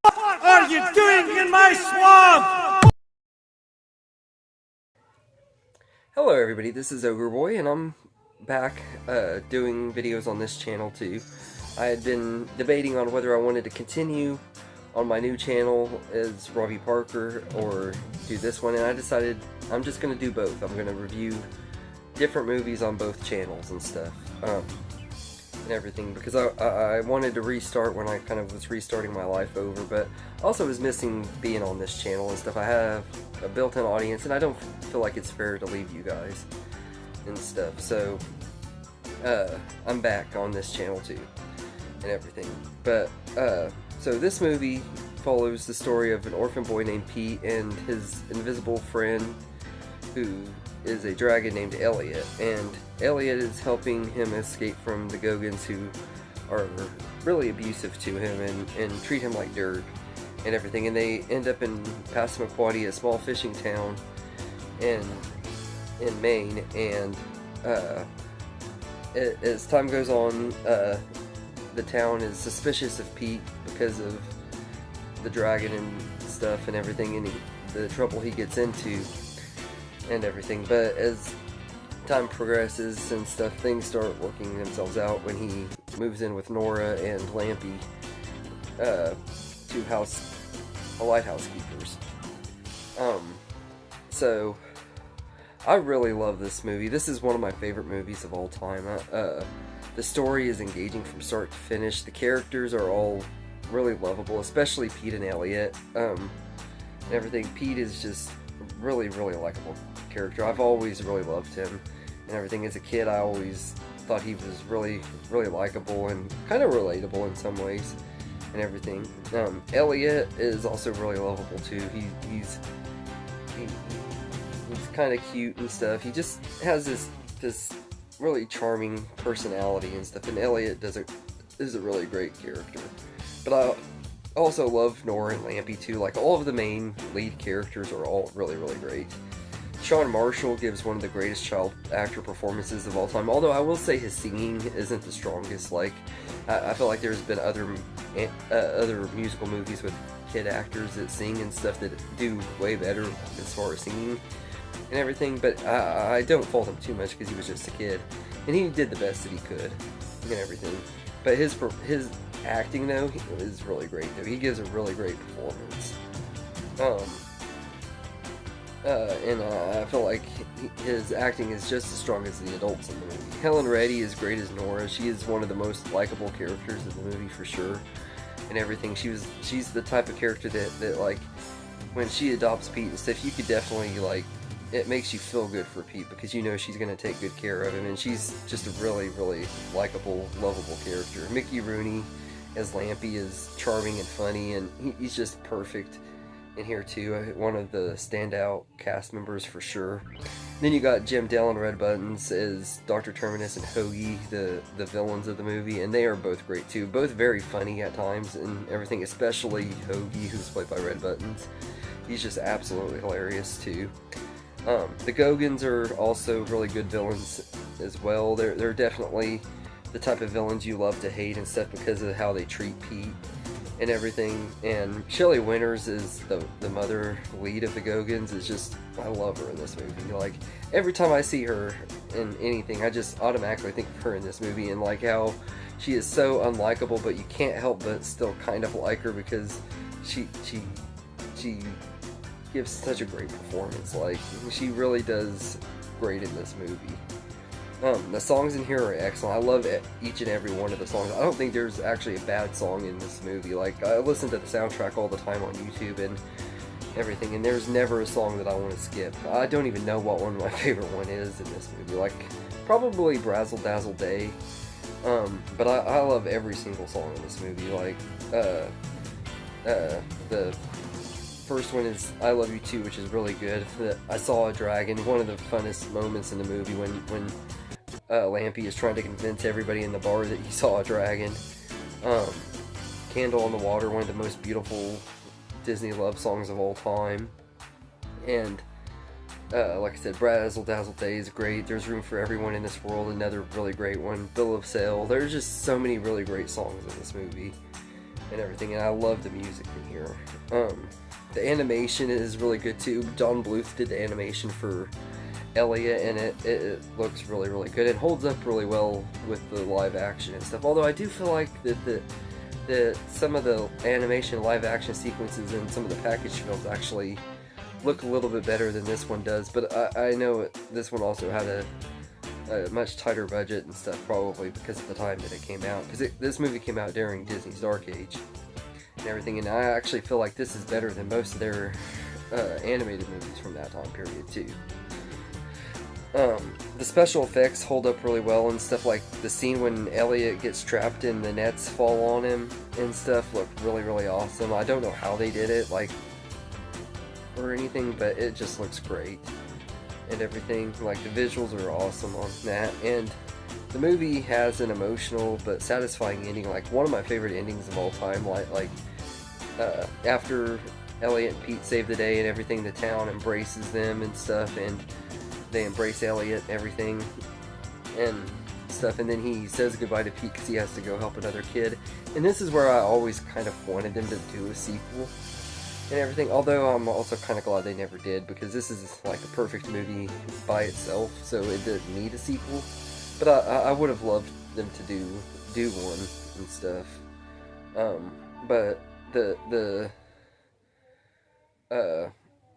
What are you doing in my swamp? Hello everybody, this is Ogre Boy, and I'm back doing videos on this channel too. I had been debating on whether I wanted to continue on my new channel as Robbie Parker or do this one, and I decided I'm just going to do both. I'm going to review different movies on both channels and stuff, and everything, because I wanted to restart when I kind of was restarting my life over, but also was missing being on this channel and stuff. I have a built-in audience, and I don't feel like it's fair to leave you guys and stuff, so I'm back on this channel too and everything. But so this movie follows the story of an orphan boy named Pete and his invisible friend who is a dragon named Elliot, and Elliot is helping him escape from the Gogans, who are really abusive to him and treat him like dirt and everything, and they end up in Passamaquoddy, a small fishing town in Maine, and as time goes on, the town is suspicious of Pete because of the dragon and stuff and everything, and the trouble he gets into and everything. But as time progresses and stuff, things start working themselves out when he moves in with Nora and Lampy, two lighthouse keepers. So I really love this movie. This is one of my favorite movies of all time. The story is engaging from start to finish. The characters are all really lovable, especially Pete and Elliot, and everything. Pete is just really likable character. I've always really loved him and everything. As a kid, I always thought he was really likable and kind of relatable in some ways and everything. Elliot is also really lovable too. He's kind of cute and stuff. He just has this really charming personality and stuff, and Elliot is a really great character. But I also love Nora and Lampy too. Like, all of the main lead characters are all really great. Sean Marshall gives one of the greatest child actor performances of all time, although I will say his singing isn't the strongest. Like, I feel like there's been other musical movies with kid actors that sing and stuff that do way better as far as singing and everything, but I don't fault him too much because he was just a kid, and he did the best that he could and everything. But his acting, though, is really great, though. He gives a really great performance. And I feel like his acting is just as strong as the adults in the movie. Helen Reddy is great as Nora. She is one of the most likable characters in the movie, for sure, and everything. She's the type of character that like, when she adopts Pete and stuff, you could definitely, like, it makes you feel good for Pete because you know she's going to take good care of him, and she's just a really likable, lovable character. Mickey Rooney as Lampy is charming and funny, and he's just perfect in here too. One of the standout cast members for sure. Then you got Jim Dell and Red Buttons as Dr. Terminus and Hoagie, the villains of the movie, and they are both great too. Both very funny at times and everything, especially Hoagie, who's played by Red Buttons. He's just absolutely hilarious too. The Gogans are also really good villains as well. They're definitely the type of villains you love to hate and stuff because of how they treat Pete and everything. And Shelley Winters is the mother lead of the Gogans. Is just, I love her in this movie. Like, every time I see her in anything, I just automatically think of her in this movie, and like how she is so unlikable, but you can't help but still kind of like her because she gives such a great performance. Like, she really does great in this movie. The songs in here are excellent. I love each and every one of the songs. I don't think there's actually a bad song in this movie. Like, I listen to the soundtrack all the time on YouTube and everything, and there's never a song that I want to skip. I don't even know what one of my favorite one is in this movie. Like, probably Brazzle Dazzle Day. But I love every single song in this movie. Like, the first one is I Love You Too, which is really good. I Saw a Dragon, one of the funnest moments in the movie when Lampy is trying to convince everybody in the bar that he saw a dragon. Candle on the Water, one of the most beautiful Disney love songs of all time. And like I said, Brazzle Dazzle Day is great. There's Room for Everyone in This World, another really great one. Bill of Sale. There's just so many really great songs in this movie and everything, and I love the music in here. The animation is really good too. Don Bluth did the animation for Elliot, and it looks really, really good. It holds up really well with the live action and stuff. Although I do feel like that some of the animation live action sequences in some of the package films actually look a little bit better than this one does. But I know this one also had a much tighter budget and stuff, probably because of the time that it came out. Because this movie came out during Disney's Dark Age and everything, and I actually feel like this is better than most of their animated movies from that time period too. The special effects hold up really well and stuff, like the scene when Elliot gets trapped and the nets fall on him and stuff look really, really awesome. I don't know how they did it, like, or anything, but it just looks great and everything. Like, the visuals are awesome on that, and the movie has an emotional but satisfying ending, like one of my favorite endings of all time. Like after Elliot and Pete save the day and everything, the town embraces them and stuff, and they embrace Elliot and everything and stuff, and then he says goodbye to Pete because he has to go help another kid. And this is where I always kind of wanted them to do a sequel and everything, although I'm also kind of glad they never did, because this is like a perfect movie by itself, so it didn't need a sequel. But I would have loved them to do one and stuff. But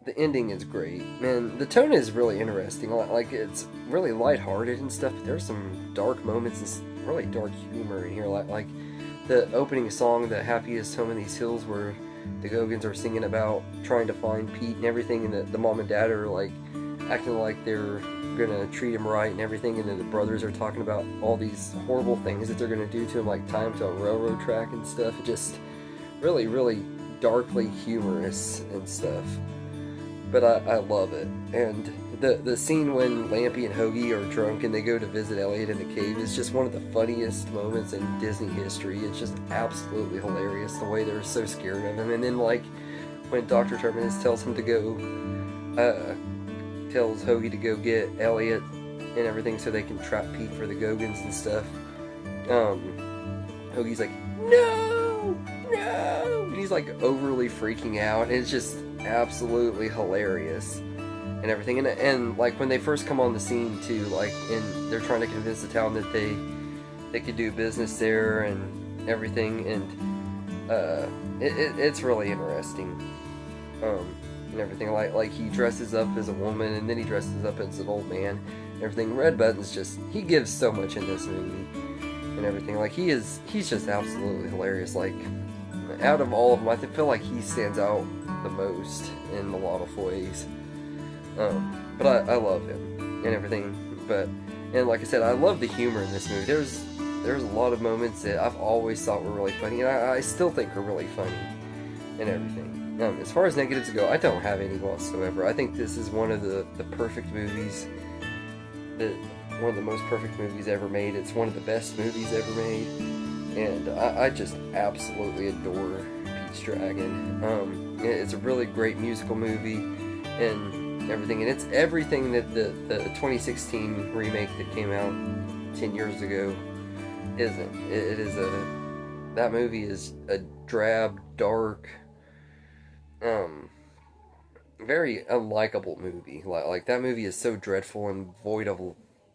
the ending is great, man. The tone is really interesting. Like, it's really lighthearted and stuff, but there's some dark moments and some really dark humor in here. Like the opening song, "The Happiest Home in These Hills," where the Gogans are singing about trying to find Pete and everything, and the mom and dad are like acting like they're gonna treat him right and everything, and then the brothers are talking about all these horrible things that they're gonna do to him, like tie him to a railroad track and stuff. It just really, really darkly humorous and stuff. But I love it. And the scene when Lampy and Hoagie are drunk and they go to visit Elliot in the cave is just one of the funniest moments in Disney history. It's just absolutely hilarious the way they're so scared of him. And then, like, when Dr. Terminus tells him to go, tells Hoagie to go get Elliot and everything so they can trap Pete for the Gogans and stuff, Hoagie's like, "No! No!" And he's like overly freaking out, and it's just absolutely hilarious and everything. And like when they first come on the scene too, like, and they're trying to convince the town that they could do business there and everything, and it's really interesting and everything. Like he dresses up as a woman, and then he dresses up as an old man and everything. Red Button's just, he gives so much in this movie and everything. Like, he's just absolutely hilarious. Like, out of all of them, I feel like he stands out the most in a lot of ways. But I love him and everything. And like I said, I love the humor in this movie. There's a lot of moments that I've always thought were really funny, and I still think are really funny and everything. As far as negatives go, I don't have any whatsoever. I think this is one of the perfect movies, one of the most perfect movies ever made. It's one of the best movies ever made, and I just absolutely adore Pete's Dragon. It's a really great musical movie and everything, and it's everything that the 2016 remake that came out 10 years ago isn't. That movie is a drab, dark, very unlikable movie. Like that movie is so dreadful and void of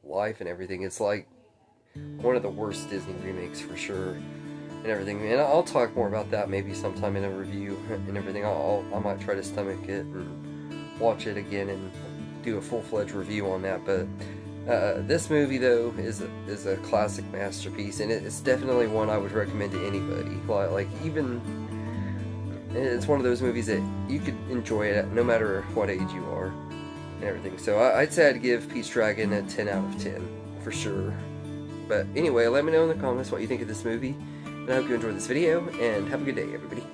life and everything. It's like one of the worst Disney remakes for sure and everything. And I'll talk more about that maybe sometime in a review and everything. I might try to stomach it and watch it again and do a full-fledged review on that. But this movie, though, is a classic masterpiece, and it's definitely one I would recommend to anybody. Like even, it's one of those movies that you could enjoy it no matter what age you are and everything. So I'd say I'd give Pete's Dragon a 10 out of 10 for sure. But anyway, let me know in the comments what you think of this movie, and I hope you enjoyed this video, and have a good day, everybody.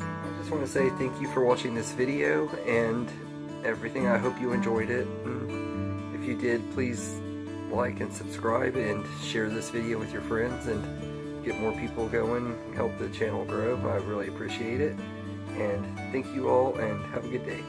I just want to say thank you for watching this video and everything. I hope you enjoyed it, and if you did, please like and subscribe and share this video with your friends and get more people going, help the channel grow. I really appreciate it, and thank you all, and have a good day.